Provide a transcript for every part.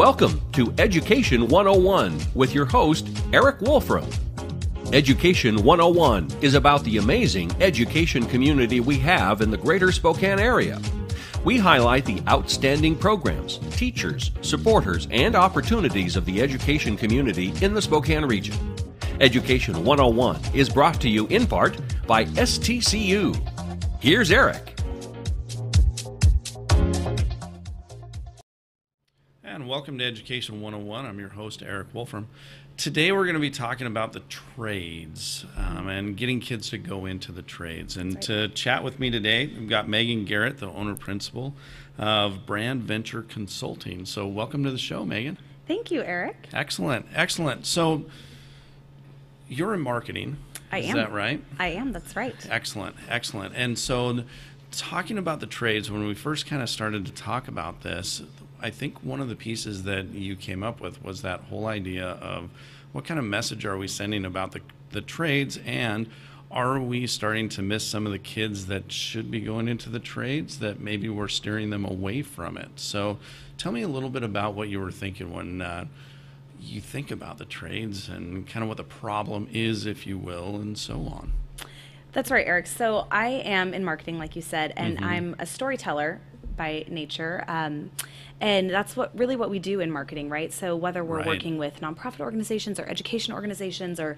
Welcome to Education 101 with your host, Eric Wolfram. Education 101 is about the amazing education community we have in the greater Spokane area. We highlight the outstanding programs, teachers, supporters, and opportunities of the education community in the Spokane region. Education 101 is brought to you in part by STCU. Here's Eric. And welcome to Education 101. I'm your host, Eric Wolfram. Today we're going to be talking about the trades and getting kids to go into the trades. And to chat with me today, we've got Megan Garrett, the owner-principal of Brand Venture Consulting. So welcome to the show, Megan. Thank you, Eric. Excellent, excellent. So you're in marketing. Is that right? I am, that's right. Excellent, excellent. And so talking about the trades, when we first kind of started to talk about this, I think one of the pieces that you came up with was that whole idea of what kind of message are we sending about the trades, and are we starting to miss some of the kids that should be going into the trades that maybe we're steering them away from it? So tell me a little bit about what you were thinking when you think about the trades and kind of what the problem is, if you will, and so on. That's right, Eric. So I am in marketing, like you said, and I'm a storyteller by nature. And that's what we do in marketing, right? So whether we're working with nonprofit organizations or education organizations or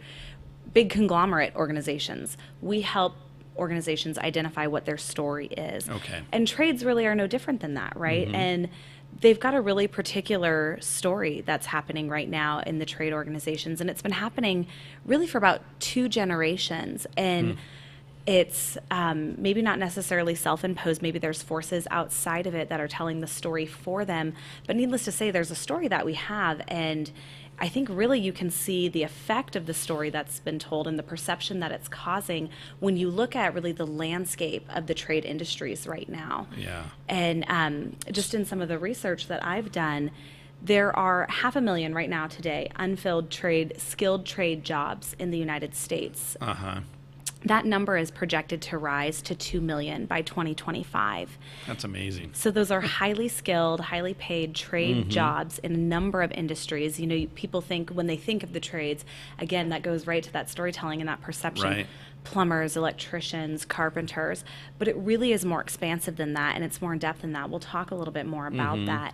big conglomerate organizations, we help organizations identify what their story is. Okay. And trades really are no different than that, right? And they've got a really particular story that's happening right now in the trade organizations, and it's been happening really for about 2 generations. And it's maybe not necessarily self-imposed. Maybe there's forces outside of it that are telling the story for them. But needless to say, there's a story that we have. And I think really you can see the effect of the story that's been told and the perception that it's causing when you look at really the landscape of the trade industries right now. Yeah. And just in some of the research that I've done, there are 500,000 right now today unfilled skilled trade jobs in the United States. That number is projected to rise to 2 million by 2025. That's amazing. So those are highly skilled, highly paid trade jobs in a number of industries. You know, people think when they think of the trades, again, that goes right to that storytelling and that perception. Right. Plumbers, electricians, carpenters, but it really is more expansive than that, and it's more in depth than that. We'll talk a little bit more about that.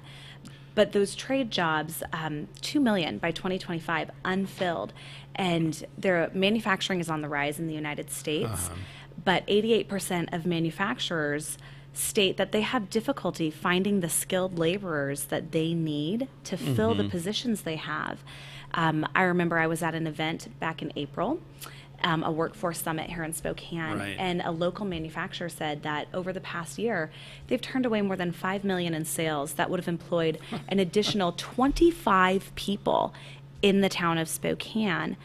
But those trade jobs, 2 million by 2025, unfilled. And their manufacturing is on the rise in the United States. But 88% of manufacturers state that they have difficulty finding the skilled laborers that they need to fill the positions they have. I remember I was at an event back in April, a workforce summit here in Spokane, and a local manufacturer said that over the past year, they've turned away more than $5 million in sales that would have employed an additional 25 people in the town of Spokane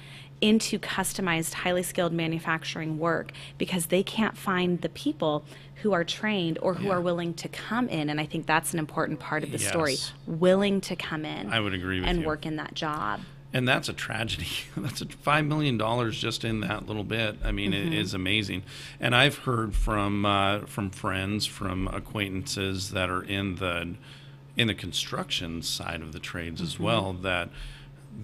into customized, highly skilled manufacturing work because they can't find the people who are trained or who are willing to come in. And I think that's an important part of the story, willing to come in. I would agree with and you. work in that job. And that's a tragedy. That's $5 million just in that little bit. I mean, it is amazing. And I've heard from friends, from acquaintances that are in the construction side of the trades as well, that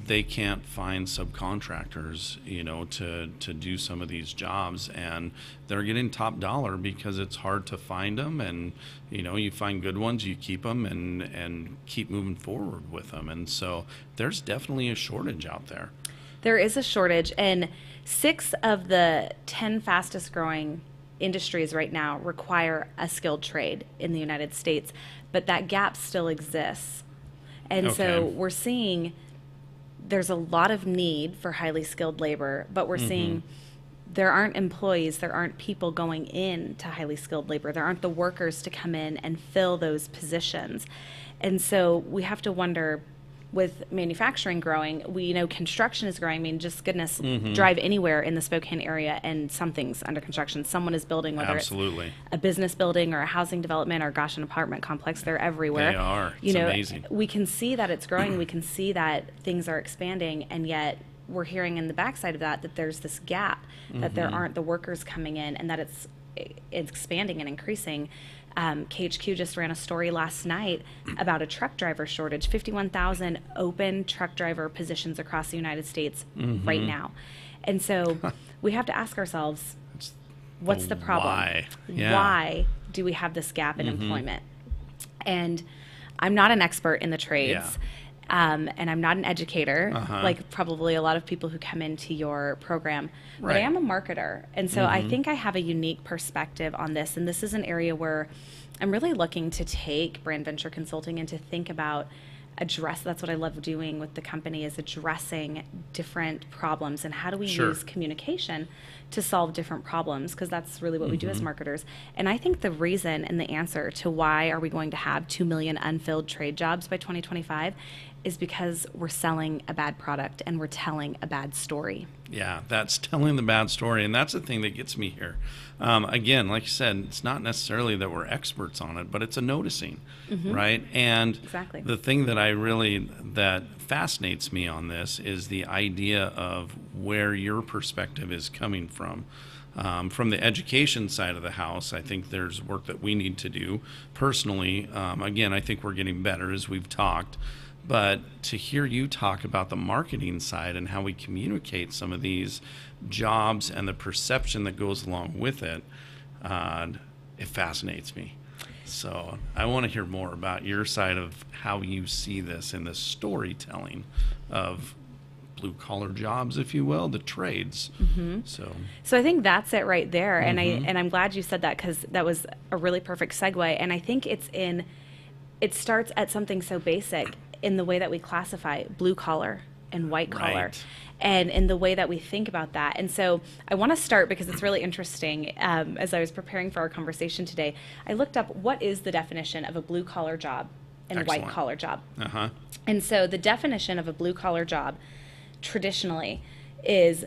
they can't find subcontractors, you know, to do some of these jobs, and they're getting top dollar because it's hard to find them. And you know, you find good ones, you keep them, and keep moving forward with them. And so there's definitely a shortage out there. There is a shortage, and 6 of the 10 fastest growing industries right now require a skilled trade in the United States, but that gap still exists. And so we're seeing there's a lot of need for highly skilled labor, but we're seeing there aren't employees, there aren't people going in to highly skilled labor. There aren't the workers to come in and fill those positions. And so we have to wonder, with manufacturing growing, we know construction is growing. I mean, just goodness, drive anywhere in the Spokane area and something's under construction. Someone is building, whether it's a business building or a housing development or, gosh, an apartment complex. They're everywhere. They are. It's amazing. We can see that it's growing. We can see that things are expanding, and yet we're hearing in the backside of that there's this gap, that there aren't the workers coming in, and that it's expanding and increasing. KHQ just ran a story last night about a truck driver shortage, 51,000 open truck driver positions across the United States right now. And so we have to ask ourselves, what's the problem? Why? Yeah. Why do we have this gap in employment? And I'm not an expert in the trades. Yeah. And I'm not an educator, like probably a lot of people who come into your program, but I am a marketer. And so I think I have a unique perspective on this. And this is an area where I'm really looking to take brand venture consulting and to think about that's what I love doing with the company, is addressing different problems and how do we use communication to solve different problems, because that's really what we do as marketers. And I think the reason and the answer to why are we going to have 2 million unfilled trade jobs by 2025 is because we're selling a bad product and we're telling a bad story. Yeah, that's telling the bad story, and that's the thing that gets me here. Again, like you said, it's not necessarily that we're experts on it, but it's a noticing, right? And the thing that fascinates me on this is the idea of where your perspective is coming from. From the education side of the house, I think there's work that we need to do. Personally, again, I think we're getting better as we've talked. But to hear you talk about the marketing side and how we communicate some of these jobs and the perception that goes along with it, it fascinates me. So I want to hear more about your side of how you see this in the storytelling of blue-collar jobs, if you will, the trades. So I think that's it right there. And I'm glad you said that, because that was a really perfect segue. And I think it starts at something so basic in the way that we classify blue collar and white collar, and in the way that we think about that. And so I want to start, because it's really interesting. As I was preparing for our conversation today, I looked up what is the definition of a blue collar job and a white collar job. And so the definition of a blue collar job traditionally is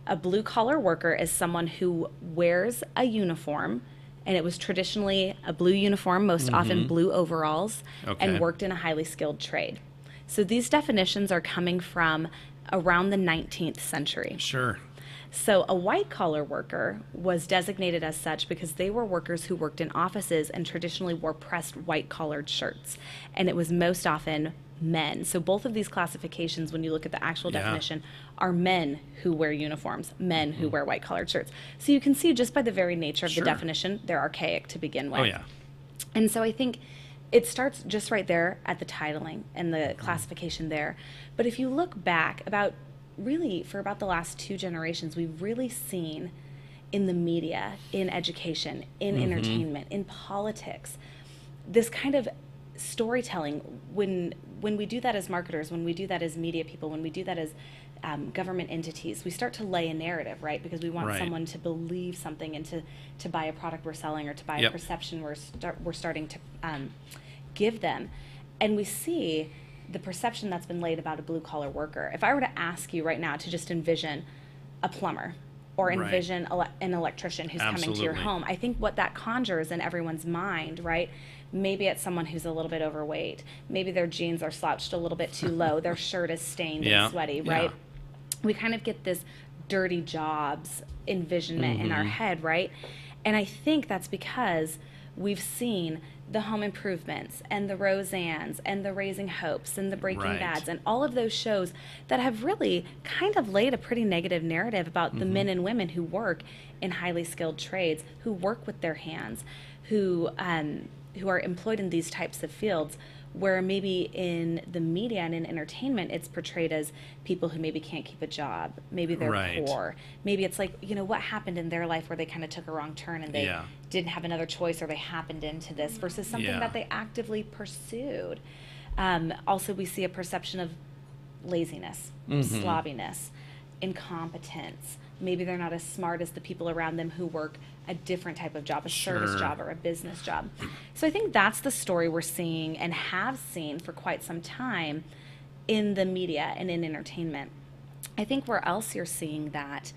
a blue collar worker is someone who wears a uniform, and it was traditionally a blue uniform, most often blue overalls, and worked in a highly skilled trade. So these definitions are coming from around the 19th century. Sure. So a white-collar worker was designated as such because they were workers who worked in offices and traditionally wore pressed white-collared shirts. And it was most often men. So both of these classifications, when you look at the actual definition, are men who wear uniforms, men who wear white-collared shirts. So you can see just by the very nature of the definition, they're archaic to begin with. Oh, yeah. And so I think it starts just right there at the titling and the classification there. But if you look back for about the last 2 generations, we've really seen in the media, in education, in entertainment, in politics, this kind of storytelling. When we do that as marketers, when we do that as media people, when we do that as government entities, we start to lay a narrative, right? Because we want someone to believe something and to buy a product we're selling, or to buy a perception we're starting to give them. And we see the perception that's been laid about a blue-collar worker. If I were to ask you right now to just envision a plumber or envision an electrician who's coming to your home, I think what that conjures in everyone's mind, right? Maybe it's someone who's a little bit overweight. Maybe their jeans are slouched a little bit too low. Their shirt is stained and sweaty, right? We kind of get this dirty jobs envisionment in our head, right? And I think that's because we've seen the Home Improvements and the Roseannes and the Raising Hopes and the Breaking Bads and all of those shows that have really kind of laid a pretty negative narrative about the men and women who work in highly skilled trades, who work with their hands, who are employed in these types of fields, where maybe in the media and in entertainment, it's portrayed as people who maybe can't keep a job. Maybe they're poor. Maybe it's like, what happened in their life where they kind of took a wrong turn and they didn't have another choice, or they happened into this, versus something that they actively pursued. Also, we see a perception of laziness, slobbiness, incompetence. Maybe they're not as smart as the people around them who work a different type of job, a service job or a business job. So I think that's the story we're seeing and have seen for quite some time in the media and in entertainment. I think where else you're seeing that,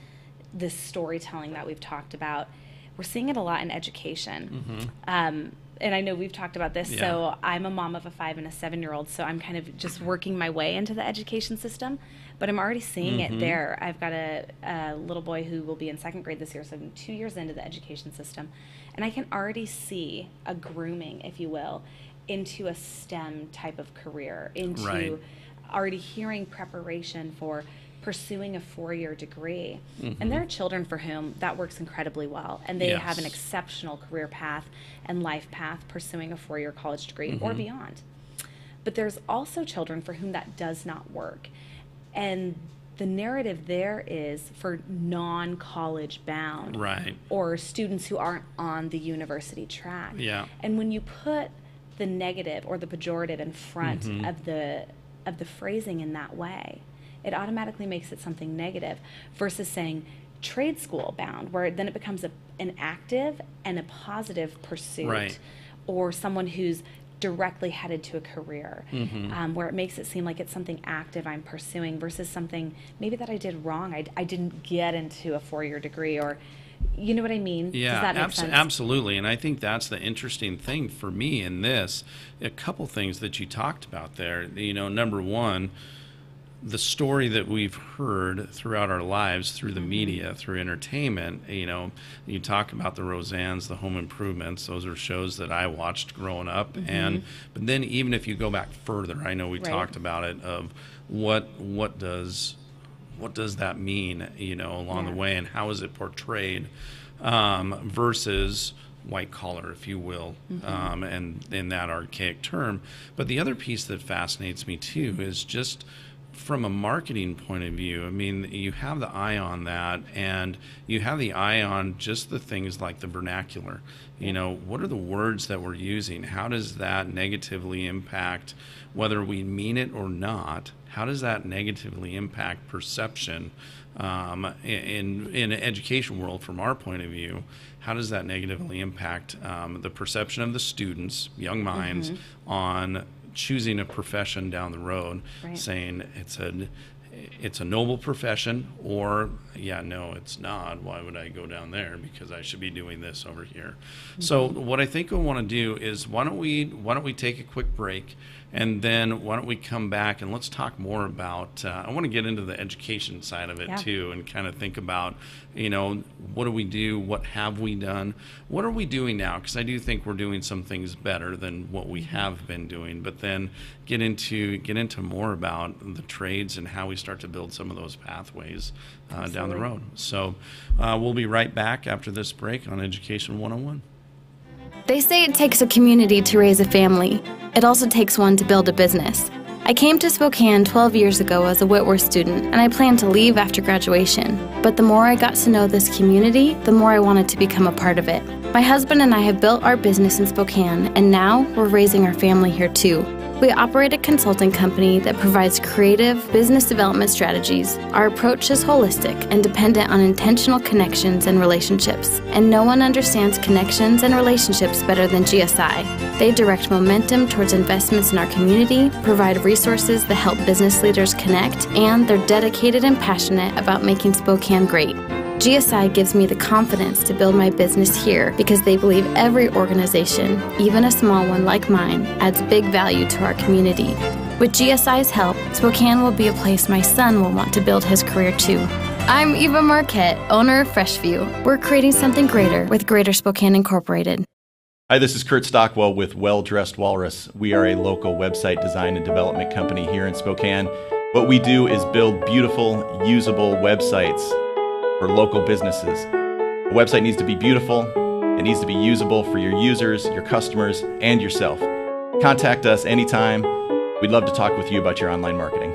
this storytelling that we've talked about, we're seeing it a lot in education. and I know we've talked about this, so I'm a mom of a 5 and a 7-year-old, so I'm kind of just working my way into the education system, but I'm already seeing it there. I've got a little boy who will be in 2nd grade this year, so I'm 2 years into the education system, and I can already see a grooming, if you will, into a STEM type of career, into already hearing preparation for pursuing a 4-year degree. And there are children for whom that works incredibly well, and they have an exceptional career path and life path pursuing a 4-year college degree or beyond. But there's also children for whom that does not work. And the narrative there is for non-college bound or students who aren't on the university track. And when you put the negative or the pejorative in front of the phrasing in that way, it automatically makes it something negative versus saying trade school bound, where then it becomes an active and a positive pursuit, or someone who's directly headed to a career, where it makes it seem like it's something active I'm pursuing versus something maybe that I did wrong. I didn't get into a 4-year degree, or you know what I mean? Yeah, does that make sense? Absolutely. And I think that's the interesting thing for me in this. A couple things that you talked about there. You know, number one, the story that we've heard throughout our lives through the media, through entertainment. You know, you talk about the Roseannes, the Home Improvements. Those are shows that I watched growing up. But then even if you go back further, I know we talked about it, of what does that mean, you know, along the way, and how is it portrayed versus white collar, if you will, and in that archaic term. But the other piece that fascinates me too is just from a marketing point of view. I mean, you have the eye on that, and you have the eye on just the things like the vernacular. You know, what are the words that we're using? How does that negatively impact, whether we mean it or not? How does that negatively impact perception in an education world from our point of view? How does that negatively impact the perception of the students, young minds, on choosing a profession down the road, saying it's a noble profession, or no, it's not. Why would I go down there? Because I should be doing this over here. So what I think I want to do is why don't we take a quick break, and then why don't we come back and let's talk more about, I want to get into the education side of it too, and kind of think about, you know, what do we do? What have we done? What are we doing now? Because I do think we're doing some things better than what we have been doing, but then get into more about the trades and how we start to build some of those pathways down the road. So we'll be right back after this break on Education 101. They say it takes a community to raise a family. It also takes one to build a business. I came to Spokane 12 years ago as a Whitworth student, and I planned to leave after graduation. But the more I got to know this community, the more I wanted to become a part of it. My husband and I have built our business in Spokane, and now we're raising our family here too. We operate a consulting company that provides creative business development strategies. Our approach is holistic and dependent on intentional connections and relationships. And no one understands connections and relationships better than GSI. They direct momentum towards investments in our community, provide resources that help business leaders connect, and they're dedicated and passionate about making Spokane great. GSI gives me the confidence to build my business here because they believe every organization, even a small one like mine, adds big value to our community. With GSI's help, Spokane will be a place my son will want to build his career too. I'm Eva Marquette, owner of Freshview. We're creating something greater with Greater Spokane Incorporated. Hi, this is Kurt Stockwell with Well Dressed Walrus. We are a local website design and development company here in Spokane. What we do is build beautiful, usable websites for local businesses. A website needs to be beautiful, it needs to be usable for your users, your customers, and yourself. Contact us anytime. We'd love to talk with you about your online marketing.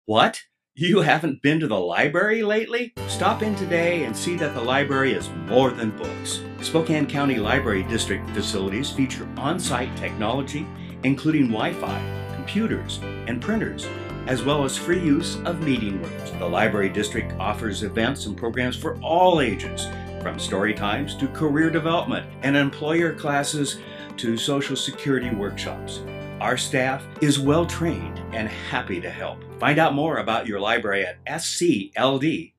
What? You haven't been to the library lately? Stop in today and see that the library is more than books. Spokane County Library District facilities feature on-site technology, including Wi-Fi, computers, and printers, as well as free use of meeting rooms. The Library District offers events and programs for all ages, from story times to career development and employer classes to Social Security workshops. Our staff is well trained and happy to help. Find out more about your library at scld.org.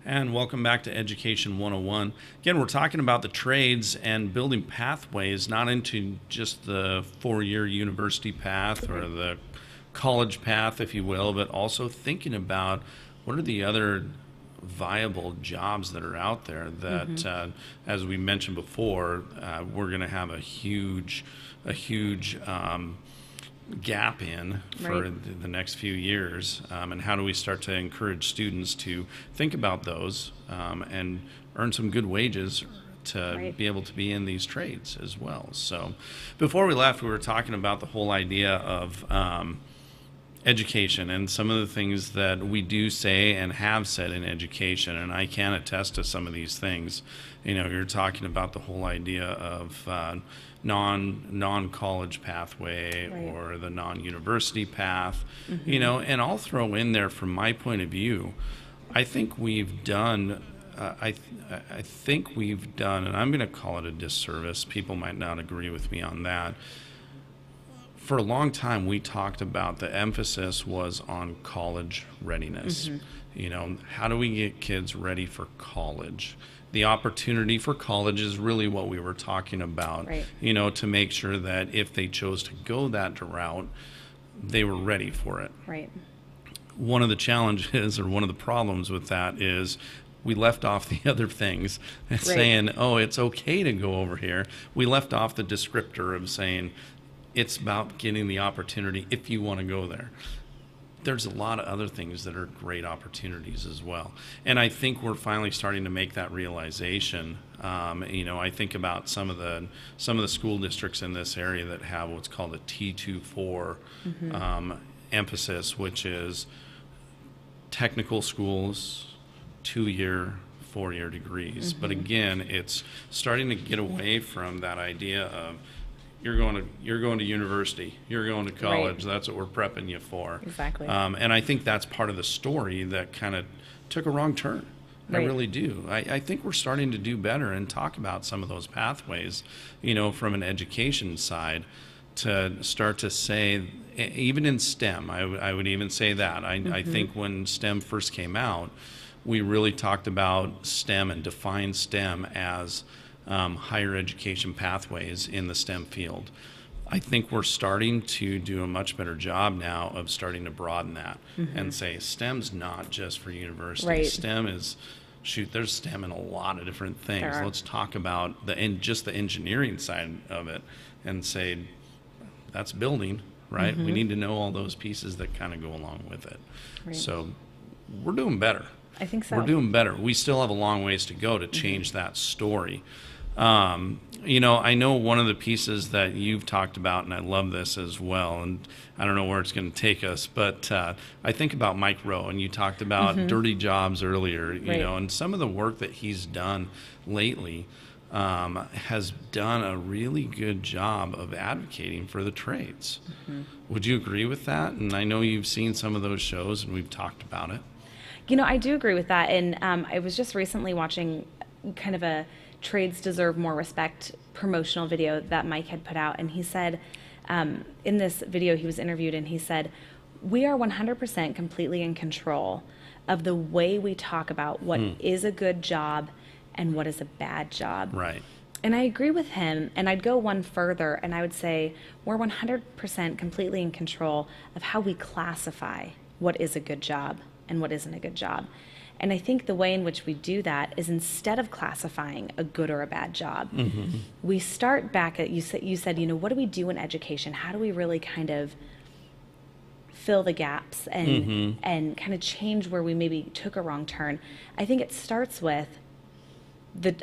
And welcome back to Education 101. Again, we're talking about the trades and building pathways, not into just the four-year university path or the college path, if you will, but also thinking about what are the other viable jobs that are out there that, as we mentioned before, we're going to have a huge gap in for the next few years, and how do we start to encourage students to think about those and earn some good wages to be able to be in these trades as well. So before we left, we were talking about the whole idea of education and some of the things that we do say and have said in education, and I can attest to some of these things. You know, you're talking about the whole idea of non-college pathway or the non-university path, you know, and I'll throw in there from my point of view, I think we've done, I think we've done, and I'm going to call it a disservice. People might not agree with me on that. For a long time, we talked about the emphasis was on college readiness. You know, how do we get kids ready for college? The opportunity for college is really what we were talking about, you know, to make sure that if they chose to go that route, they were ready for it. One of the challenges or one of the problems with that is we left off the other things and saying, oh, it's okay to go over here. We left off the descriptor of saying it's about getting the opportunity if you want to go there. There's a lot of other things that are great opportunities as well. And I think we're finally starting to make that realization. You know, I think about some of the school districts in this area that have what's called a T24 emphasis, which is technical schools, 2-year, 4-year degrees. But again, it's starting to get away from that idea of you're going to university, you're going to college. That's what we're prepping you for. And I think that's part of the story that kind of took a wrong turn. I really do. I think we're starting to do better and talk about some of those pathways, you know, from an education side, to start to say, even in STEM, I would even say that. I think when STEM first came out, we really talked about STEM and defined STEM as higher education pathways in the STEM field. I think we're starting to do a much better job now of starting to broaden that and say STEM's not just for university. STEM is, there's STEM in a lot of different things. Let's talk about just the engineering side of it and say that's building, right? We need to know all those pieces that kind of go along with it. So we're doing better. I think so. We're doing better. We still have a long ways to go to change that story. You know, I know one of the pieces that you've talked about, and I love this as well, and I don't know where it's going to take us, but I think about Mike Rowe, and you talked about dirty jobs earlier, you know, and some of the work that he's done lately has done a really good job of advocating for the trades. Would you agree with that? And I know you've seen some of those shows, and we've talked about it. You know, I do agree with that, and I was just recently watching kind of a Trades Deserve More Respect promotional video that Mike had put out, and he said, in this video he was interviewed, and he said, we are 100% completely in control of the way we talk about what is a good job and what is a bad job. And I agree with him, and I'd go one further, and I would say we're 100% completely in control of how we classify what is a good job and what isn't a good job. And I think the way in which we do that is, instead of classifying a good or a bad job, we start back at, you said, you know, what do we do in education? How do we really kind of fill the gaps and kind of change where we maybe took a wrong turn? I think it starts with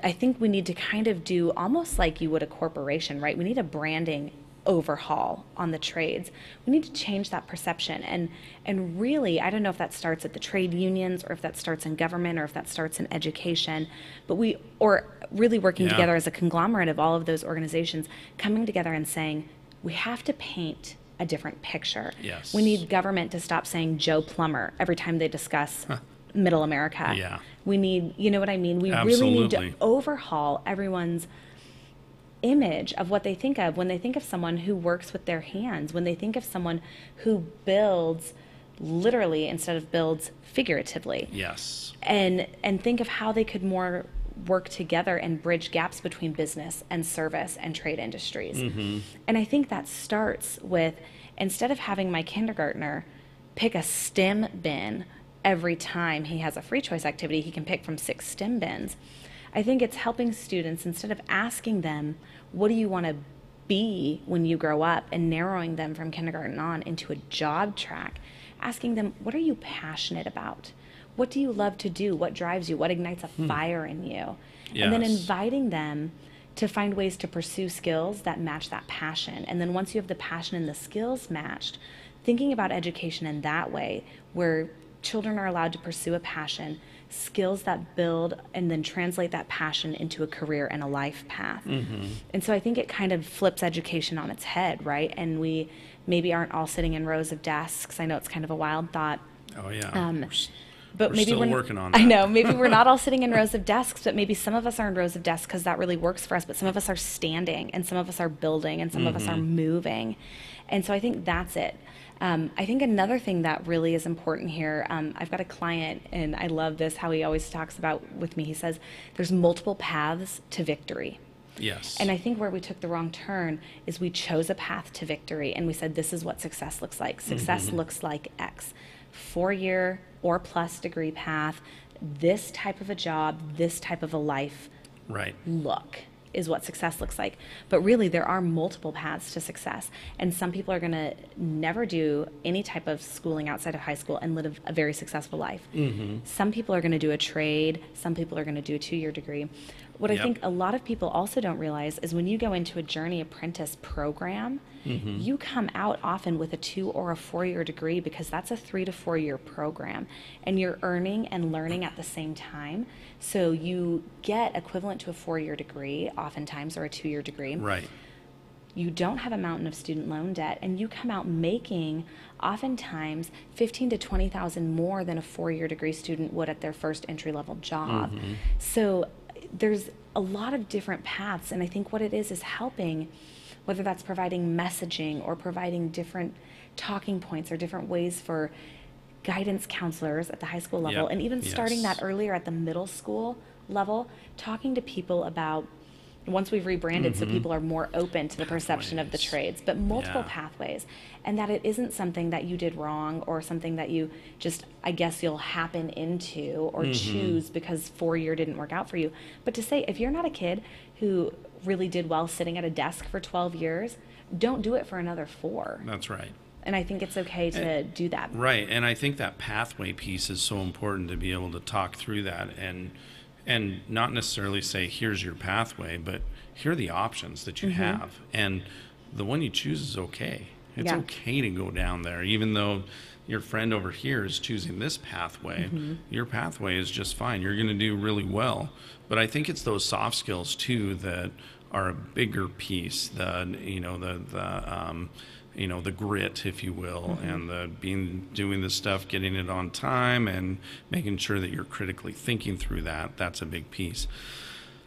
I think we need to kind of do almost like you would a corporation, right? We need a branding overhaul on the trades. We need to change that perception, and really, I don't know if that starts at the trade unions, or if that starts in government, or if that starts in education, but or really working together as a conglomerate of all of those organizations, coming together and saying, we have to paint a different picture. We need government to stop saying Joe Plumber every time they discuss Middle America. We need, you know what I mean? We really need to overhaul everyone's image of what they think of when they think of someone who works with their hands, when they think of someone who builds literally instead of builds figuratively. Yes. And think of how they could more work together and bridge gaps between business and service and trade industries. And I think that starts with, instead of having my kindergartner pick a STEM bin every time he has a free choice activity, he can pick from 6 STEM bins. I think it's helping students, instead of asking them, what do you want to be when you grow up, and narrowing them from kindergarten on into a job track, asking them, what are you passionate about? What do you love to do? What drives you? What ignites a fire in you? Yes. And then inviting them to find ways to pursue skills that match that passion. And then once you have the passion and the skills matched, thinking about education in that way, where children are allowed to pursue a passion, skills that build and then translate that passion into a career and a life path. And so I think it kind of flips education on its head, right? And we maybe aren't all sitting in rows of desks. I know it's kind of a wild thought. Oh, yeah. But We're maybe still working on that. I know, maybe we're not all sitting in rows of desks, but maybe some of us are in rows of desks because that really works for us, but some of us are standing, and some of us are building, and some of us are moving. And so I think that's it. I think another thing that really is important here, I've got a client, and I love this, how he always talks about with me. He says, there's multiple paths to victory. Yes. And I think where we took the wrong turn is we chose a path to victory, and we said, this is what success looks like. Success looks like X. 4-year or plus degree path, this type of a job, this type of a life look is what success looks like. But really, there are multiple paths to success. And some people are going to never do any type of schooling outside of high school and live a very successful life. Some people are going to do a trade. Some people are going to do a 2-year degree. What I think a lot of people also don't realize is when you go into a Journey Apprentice program, you come out often with a 2 or a 4-year degree, because that's a 3 to 4 year program, and you're earning and learning at the same time. So you get equivalent to a 4-year degree oftentimes, or a 2-year degree. Right. You don't have a mountain of student loan debt, and you come out making oftentimes $15,000 to $20,000 more than a 4-year degree student would at their first entry-level job. So there's a lot of different paths, and I think what it is helping, whether that's providing messaging or providing different talking points or different ways for guidance counselors at the high school level, and even starting that earlier at the middle school level, talking to people about, once we've rebranded so people are more open to the perception of the trades, but multiple pathways, and that it isn't something that you did wrong or something that you just, I guess you'll happen into or choose because 4-year didn't work out for you. But to say, if you're not a kid who really did well sitting at a desk for 12 years, don't do it for another 4. That's right. And I think it's okay to do that. Right. And I think that pathway piece is so important, to be able to talk through that and not necessarily say, here's your pathway, but here are the options that you have. And the one you choose is okay. It's okay to go down there, even though your friend over here is choosing this pathway. Your pathway is just fine. You're going to do really well. But I think it's those soft skills too that are a bigger piece. The grit, if you will, and the doing the stuff, getting it on time, and making sure that you're critically thinking through that. That's a big piece.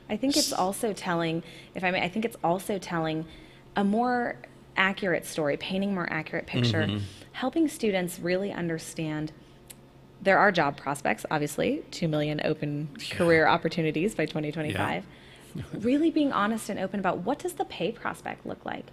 I think it's also telling, if I may, I think it's also telling a more accurate story, painting a more accurate picture, helping students really understand there are job prospects, obviously, 2 million open career opportunities by 2025. Really being honest and open about, what does the pay prospect look like?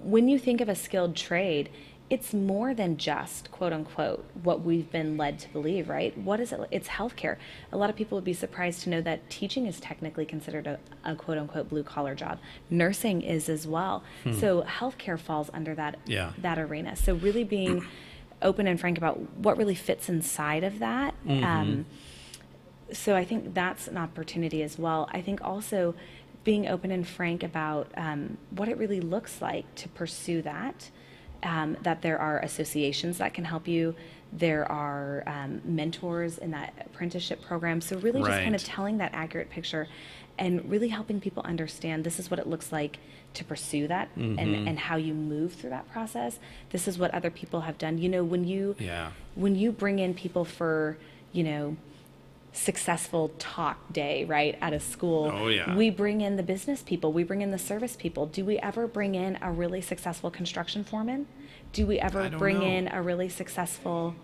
When you think of a skilled trade, it's more than just, quote unquote, what we've been led to believe, right? What is it? It's healthcare. A lot of people would be surprised to know that teaching is technically considered a quote unquote blue collar job. Nursing is as well. So healthcare falls under that arena. So really being open and frank about what really fits inside of that. So I think that's an opportunity as well. I think also being open and frank about what it really looks like to pursue that. That there are associations that can help you. There are mentors in that apprenticeship program. So really just kind of telling that accurate picture and really helping people understand this is what it looks like to pursue that and how you move through that process. This is what other people have done. You know, when you bring in people for, successful talk day, right, at a school. Oh, yeah. We bring in the business people, we bring in the service people. Do we ever bring in a really successful construction foreman? Do we ever bring in a really successful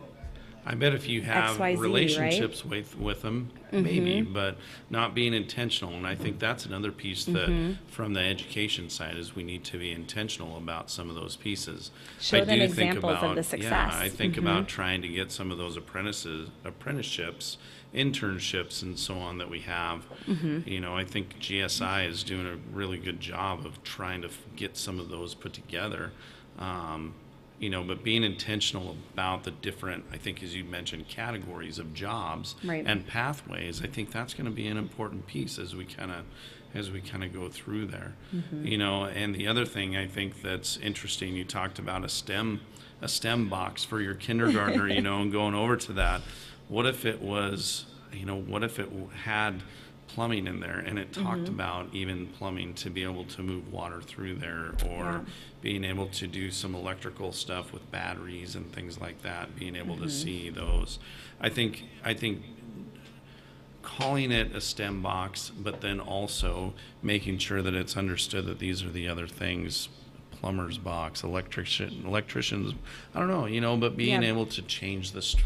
I bet if you have XYZ, relationships with them, maybe, but not being intentional. And I think that's another piece that from the education side is we need to be intentional about some of those pieces. Show them examples of the success. Yeah, I think about trying to get some of those apprenticeships, internships, and so on that we have. You know, I think GSI is doing a really good job of trying to get some of those put together. You know, but being intentional about the different, I think, as you mentioned, categories of jobs and pathways, I think that's going to be an important piece as we kind of go through there. You know, and the other thing I think that's interesting, you talked about a STEM box for your kindergartner, you know, and going over to that. What if it was, you know, what if it had plumbing in there and it talked about even plumbing to be able to move water through there, or being able to do some electrical stuff with batteries and things like that, being able to see those. I think calling it a STEM box, but then also making sure that it's understood that these are the other things, plumber's box, electricians, I don't know, you know, but being able to change the story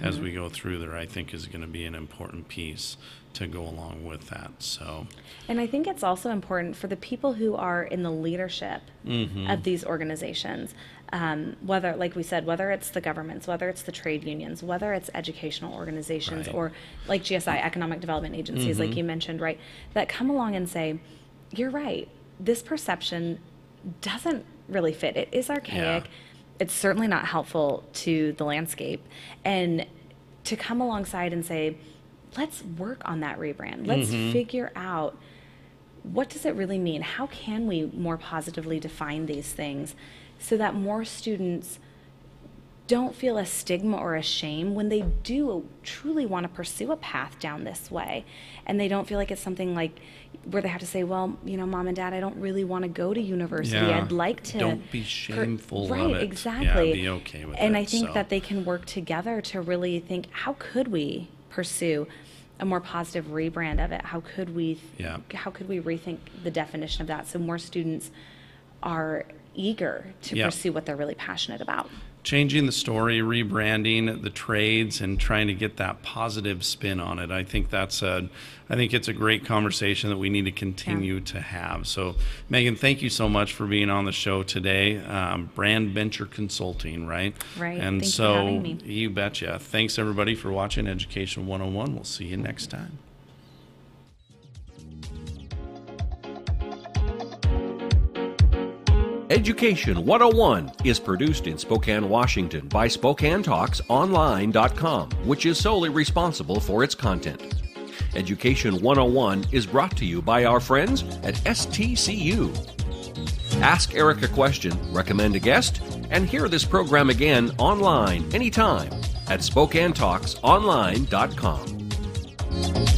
as we go through there, I think is going to be an important piece to go along with that. So, and I think it's also important for the people who are in the leadership of these organizations, whether, like we said, whether it's the governments, whether it's the trade unions, whether it's educational organizations, or like GSI, economic development agencies, like you mentioned, right, that come along and say, you're right, this perception doesn't really fit. It is archaic. It's certainly not helpful to the landscape. And to come alongside and say, let's work on that rebrand. Let's figure out, what does it really mean? How can we more positively define these things so that more students don't feel a stigma or a shame when they do truly want to pursue a path down this way, and they don't feel like it's something like where they have to say, well, you know, Mom and Dad, I don't really want to go to university. I'd like to. Don't be shameful right, of it. Exactly. Yeah, be okay with it. And I think that they can work together to really think, how could we pursue a more positive rebrand of it? How could we rethink the definition of that so more students are eager to pursue what they're really passionate about? Changing the story, rebranding the trades, and trying to get that positive spin on it. I think it's a great conversation that we need to continue to have. So, Megan, thank you so much for being on the show today. Brand Venture Consulting, right? Right. And Thanks so, for having me. You betcha. Thanks everybody for watching Education 101. We'll see you next time. Education 101 is produced in Spokane, Washington by SpokaneTalksOnline.com, which is solely responsible for its content. Education 101 is brought to you by our friends at STCU. Ask Eric a question, recommend a guest, and hear this program again online anytime at SpokaneTalksOnline.com.